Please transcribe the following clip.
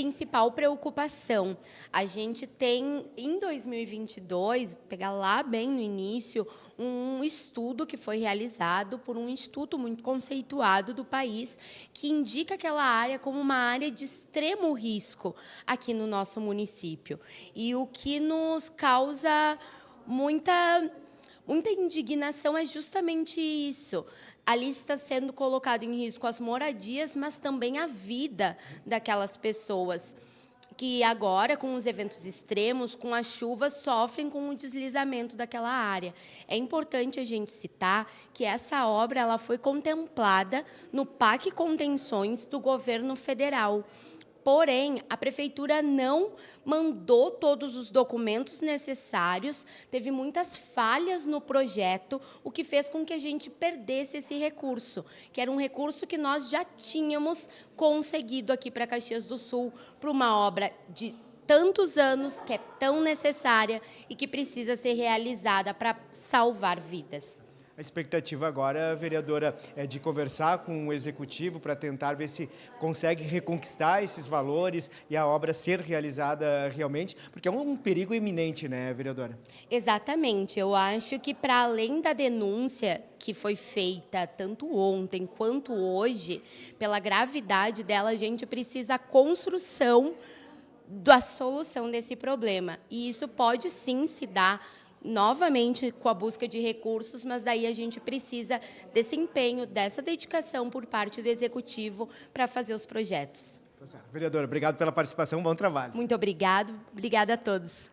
principal preocupação. A gente tem, em 2022, pegar lá bem no início, um estudo que foi realizado por um instituto muito conceituado do país, que indica aquela área como uma área de extremo risco aqui no nosso município. E o que nos causa muita indignação é justamente isso. Ali está sendo colocado em risco as moradias, mas também a vida daquelas pessoas que agora, com os eventos extremos, com as chuvas, sofrem com o deslizamento daquela área. É importante a gente citar que essa obra ela foi contemplada no PAC Contenções do governo federal. Porém, a prefeitura não mandou todos os documentos necessários, teve muitas falhas no projeto, o que fez com que a gente perdesse esse recurso, que era um recurso que nós já tínhamos conseguido aqui para Caxias do Sul, para uma obra de tantos anos, que é tão necessária e que precisa ser realizada para salvar vidas. A expectativa agora, vereadora, é de conversar com o executivo para tentar ver se consegue reconquistar esses valores e a obra ser realizada realmente, porque é um perigo iminente, né, vereadora? Exatamente. Eu acho que, para além da denúncia que foi feita tanto ontem quanto hoje, pela gravidade dela, a gente precisa a construção da solução desse problema. E isso pode sim se dar novamente com a busca de recursos, mas daí a gente precisa desse empenho, dessa dedicação por parte do Executivo para fazer os projetos. Tá certo. Vereadora, obrigado pela participação, bom trabalho. Muito obrigada a todos.